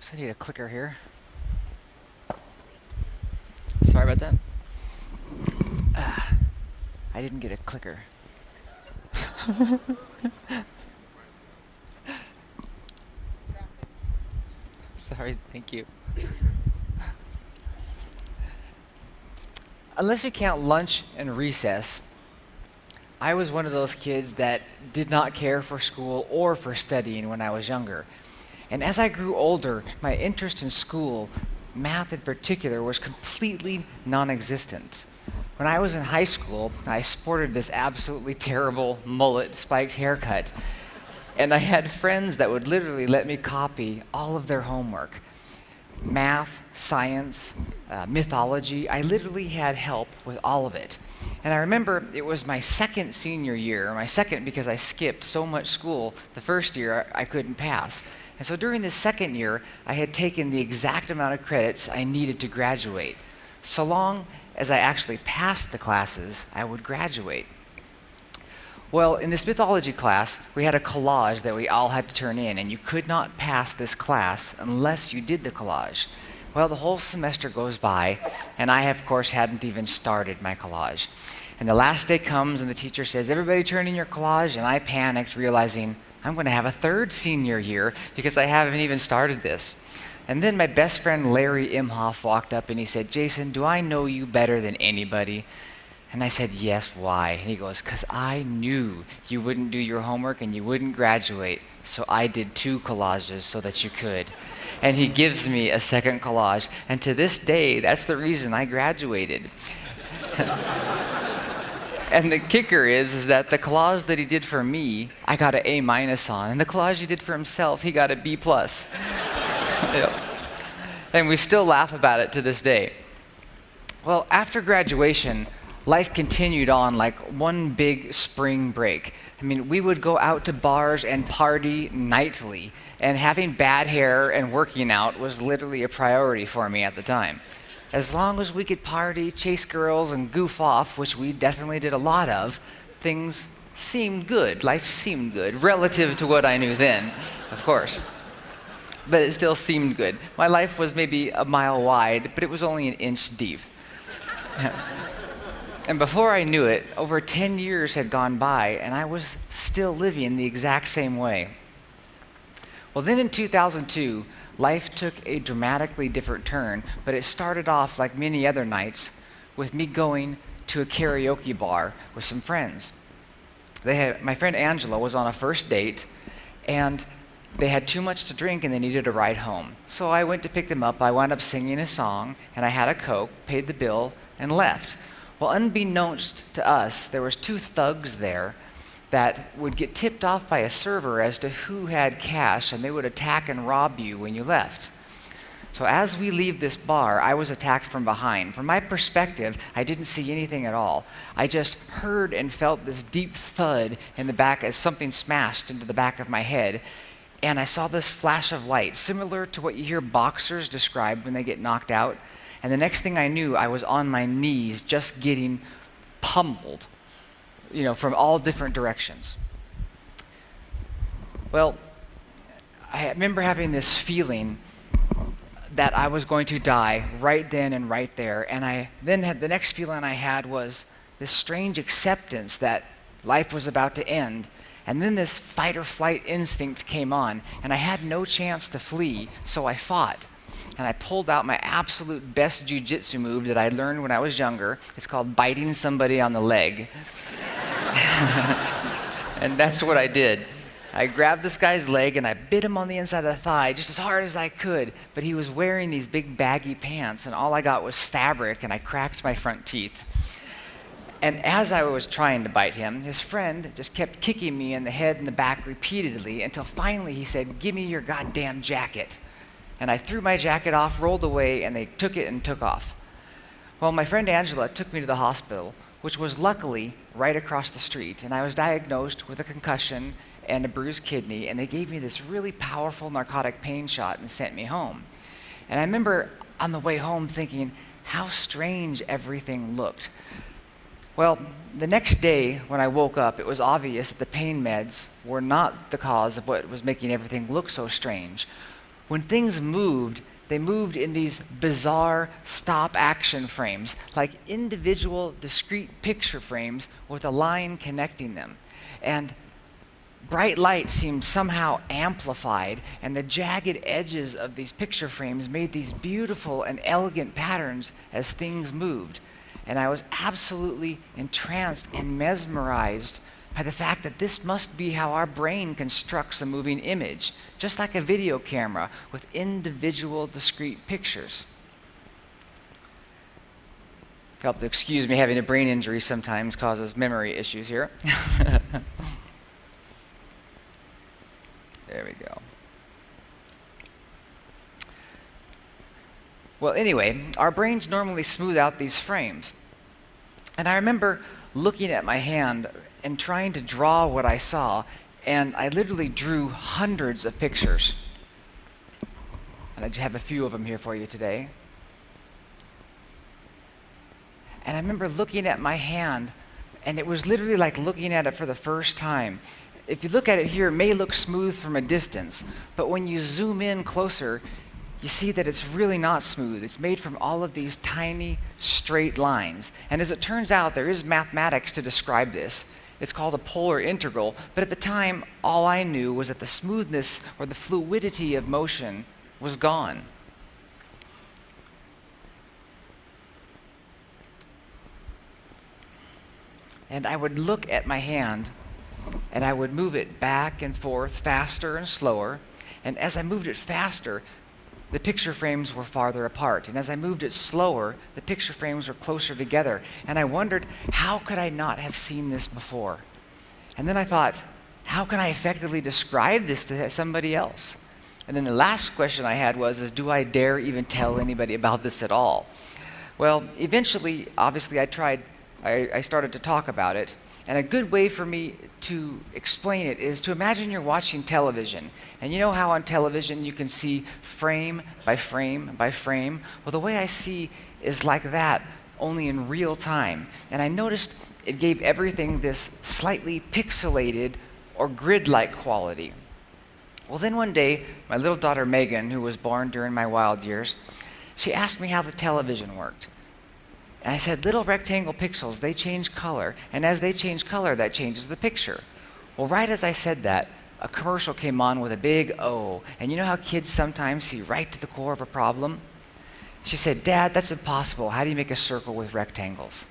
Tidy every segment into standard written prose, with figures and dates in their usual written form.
Oops, I need a clicker here. Sorry about that. I didn't get a clicker. Sorry, thank you. Unless you count lunch and recess, I was one of those kids that did not care for school or for studying when I was younger. And as I grew older, my interest in school, math in particular, was completely non-existent. When I was in high school, I sported this absolutely terrible mullet spiked haircut. And I had friends that would literally let me copy all of their homework. Math, science, mythology, I literally had help with all of it. And I remember it was my second senior year, my second because I skipped so much school the first year I couldn't pass. And so during the second year, I had taken the exact amount of credits I needed to graduate. So long as I actually passed the classes, I would graduate. Well, in this mythology class, we had a collage that we all had to turn in, and you could not pass this class unless you did the collage. Well, the whole semester goes by, and I, of course, hadn't even started my collage. And the last day comes, and the teacher says, "Everybody turn in your collage," and I panicked, realizing I'm going to have a third senior year because I haven't even started this. And then my best friend Larry Imhoff walked up and he said, "Jason, do I know you better than anybody?" And I said, "Yes, why?" And he goes, "'Cause I knew you wouldn't do your homework and you wouldn't graduate, so I did 2 collages so that you could." And he gives me a second collage, and to this day, that's the reason I graduated. And the kicker is that the collage that he did for me, I got an A- on, and the collage he did for himself, he got a B+. And we still laugh about it to this day. Well, after graduation, life continued on like one big spring break. I mean, we would go out to bars and party nightly, and having bad hair and working out was literally a priority for me at the time. As long as we could party, chase girls, and goof off, which we definitely did a lot of, things seemed good. Life seemed good, relative to what I knew then, of course. But it still seemed good. My life was maybe a mile wide, but it was only an inch deep. And before I knew it, over 10 years had gone by, and I was still living the exact same way. Well, then in 2002, life took a dramatically different turn, but it started off like many other nights with me going to a karaoke bar with some friends. My friend Angela was on a first date, and they had too much to drink and they needed a ride home. So I went to pick them up. I wound up singing a song, and I had a Coke, paid the bill, and left. Well, unbeknownst to us, there was 2 thugs there that would get tipped off by a server as to who had cash, and they would attack and rob you when you left. So as we leave this bar, I was attacked from behind. From my perspective, I didn't see anything at all. I just heard and felt this deep thud in the back as something smashed into the back of my head. And I saw this flash of light, similar to what you hear boxers describe when they get knocked out. And the next thing I knew, I was on my knees just getting pummeled, from all different directions. Well, I remember having this feeling that I was going to die right then and right there. And I then had the next feeling I had was this strange acceptance that life was about to end. And then this fight or flight instinct came on, and I had no chance to flee, so I fought. And I pulled out my absolute best jiu-jitsu move that I learned when I was younger. It's called biting somebody on the leg. And that's what I did. I grabbed this guy's leg and I bit him on the inside of the thigh just as hard as I could, but he was wearing these big baggy pants, and all I got was fabric, and I cracked my front teeth. And as I was trying to bite him, his friend just kept kicking me in the head and the back repeatedly until finally he said, "Give me your goddamn jacket." And I threw my jacket off, rolled away, and they took it and took off. Well, my friend Angela took me to the hospital, which was luckily right across the street, and I was diagnosed with a concussion and a bruised kidney, and they gave me this really powerful narcotic pain shot and sent me home. And I remember on the way home thinking how strange everything looked. Well, the next day when I woke up, it was obvious that the pain meds were not the cause of what was making everything look so strange. When things moved, they moved in these bizarre stop-action frames, like individual discrete picture frames with a line connecting them. And bright light seemed somehow amplified, and the jagged edges of these picture frames made these beautiful and elegant patterns as things moved. And I was absolutely entranced and mesmerized by the fact that this must be how our brain constructs a moving image, just like a video camera with individual discrete pictures. You'll have to excuse me, having a brain injury sometimes causes memory issues here. There we go. Well, anyway, our brains normally smooth out these frames. And I remember looking at my hand and trying to draw what I saw, and I literally drew hundreds of pictures. And I just have a few of them here for you today. And I remember looking at my hand, and it was literally like looking at it for the first time. If you look at it here, it may look smooth from a distance, but when you zoom in closer, you see that it's really not smooth. It's made from all of these tiny, straight lines. And as it turns out, there is mathematics to describe this. It's called a polar integral, but at the time, all I knew was that the smoothness or the fluidity of motion was gone. And I would look at my hand, and I would move it back and forth, faster and slower. And as I moved it faster, the picture frames were farther apart. And as I moved it slower, the picture frames were closer together. And I wondered, how could I not have seen this before? And then I thought, how can I effectively describe this to somebody else? And then the last question I had was, do I dare even tell anybody about this at all? Well, eventually, obviously, I started to talk about it. And a good way for me to explain it is to imagine you're watching television. And you know how on television you can see frame by frame by frame? Well, the way I see is like that, only in real time. And I noticed it gave everything this slightly pixelated or grid-like quality. Well, then one day, my little daughter Megan, who was born during my wild years, she asked me how the television worked. And I said, little rectangle pixels, they change color. And as they change color, that changes the picture. Well, right as I said that, a commercial came on with a big O. And you know how kids sometimes see right to the core of a problem? She said, Dad, that's impossible. How do you make a circle with rectangles?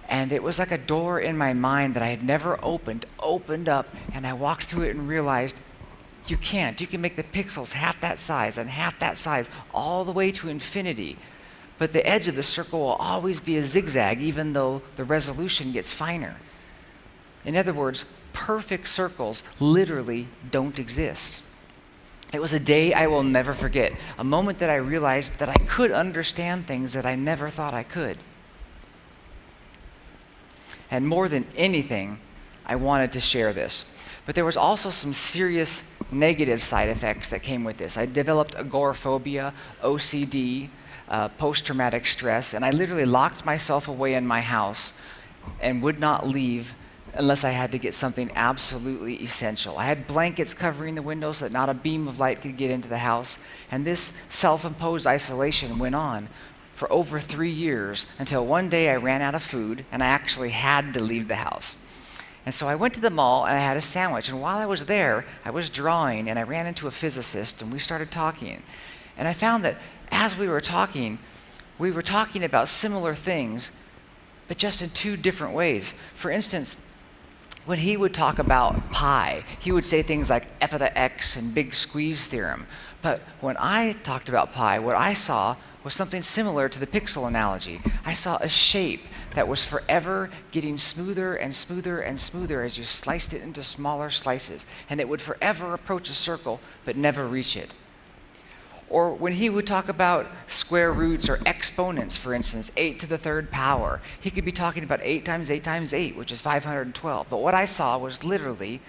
And it was like a door in my mind that I had never opened up, and I walked through it and realized, you can't. You can make the pixels half that size and half that size, all the way to infinity. But the edge of the circle will always be a zigzag, even though the resolution gets finer. In other words, perfect circles literally don't exist. It was a day I will never forget, a moment that I realized that I could understand things that I never thought I could. And more than anything, I wanted to share this. But there was also some serious negative side effects that came with this. I developed agoraphobia, OCD, post-traumatic stress, and I literally locked myself away in my house and would not leave unless I had to get something absolutely essential. I had blankets covering the windows so that not a beam of light could get into the house, and this self-imposed isolation went on for over 3 years until one day I ran out of food and I actually had to leave the house. And so I went to the mall and I had a sandwich, and while I was there, I was drawing and I ran into a physicist and we started talking. And I found that as we were talking about similar things, but just in two different ways. For instance, when he would talk about pi, he would say things like f of the x and big squeeze theorem. But when I talked about pi, what I saw was something similar to the pixel analogy. I saw a shape that was forever getting smoother and smoother and smoother as you sliced it into smaller slices. And it would forever approach a circle, but never reach it. Or when he would talk about square roots or exponents, for instance, 8 to the third power, he could be talking about 8 times 8 times 8, which is 512. But what I saw was literally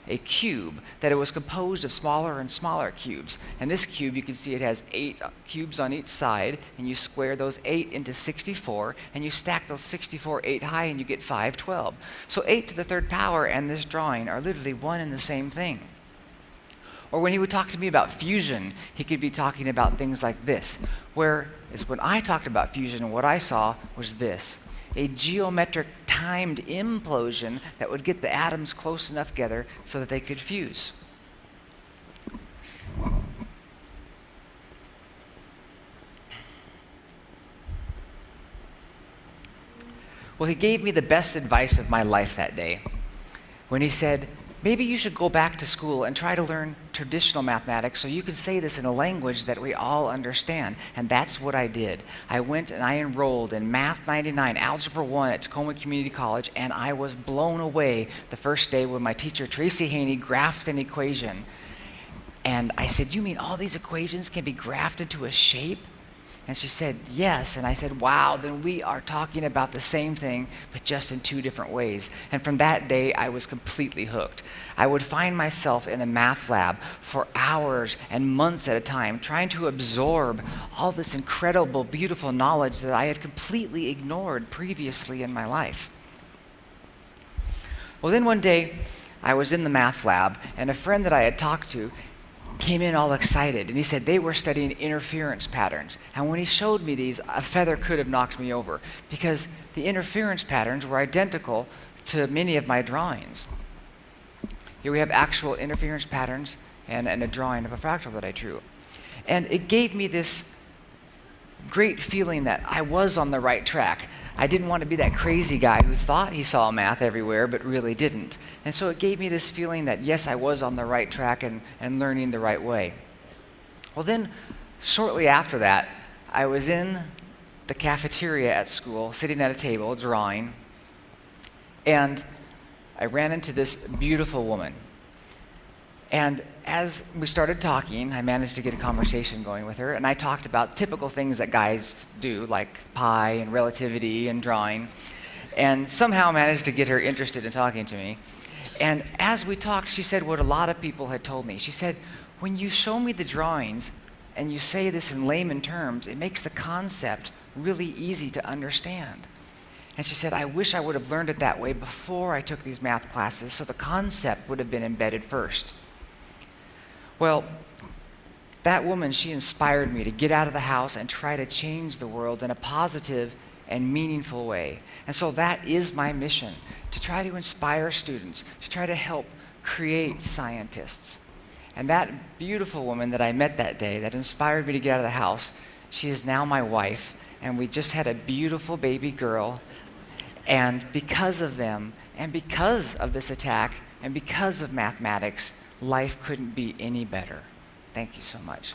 a cube, that it was composed of smaller and smaller cubes. And this cube, you can see it has 8 cubes on each side, and you square those 8 into 64, and you stack those 64 8 high, and you get 512. So 8 to the third power and this drawing are literally one and the same thing. Or when he would talk to me about fusion, he could be talking about things like this. Whereas when I talked about fusion, what I saw was this: a geometric timed implosion that would get the atoms close enough together so that they could fuse. Well, he gave me the best advice of my life that day when he said, maybe you should go back to school and try to learn traditional mathematics so you can say this in a language that we all understand. And that's what I did. I went and I enrolled in Math 99, Algebra 1 at Tacoma Community College, and I was blown away the first day when my teacher, Tracy Haney, graphed an equation. And I said, you mean all these equations can be graphed into a shape? And she said, yes. And I said, wow, then we are talking about the same thing, but just in two different ways. And from that day, I was completely hooked. I would find myself in the math lab for hours and months at a time, trying to absorb all this incredible, beautiful knowledge that I had completely ignored previously in my life. Well, then one day, I was in the math lab, and a friend that I had talked to came in all excited, and he said they were studying interference patterns. And when he showed me these, a feather could have knocked me over, because the interference patterns were identical to many of my drawings. Here we have actual interference patterns and a drawing of a fractal that I drew. And it gave me this great feeling that I was on the right track. I didn't want to be that crazy guy who thought he saw math everywhere but really didn't. And so it gave me this feeling that, yes, I was on the right track and learning the right way. Well, then, shortly after that, I was in the cafeteria at school, sitting at a table, drawing, and I ran into this beautiful woman. And as we started talking, I managed to get a conversation going with her, and I talked about typical things that guys do, like pi and relativity and drawing, and somehow managed to get her interested in talking to me. And as we talked, she said what a lot of people had told me. She said, when you show me the drawings and you say this in layman terms, it makes the concept really easy to understand. And she said, I wish I would have learned it that way before I took these math classes, so the concept would have been embedded first. Well, that woman, she inspired me to get out of the house and try to change the world in a positive and meaningful way. And so that is my mission, to try to inspire students, to try to help create scientists. And that beautiful woman that I met that day that inspired me to get out of the house, she is now my wife, and we just had a beautiful baby girl. And because of them, and because of this attack, and because of mathematics, life couldn't be any better. Thank you so much.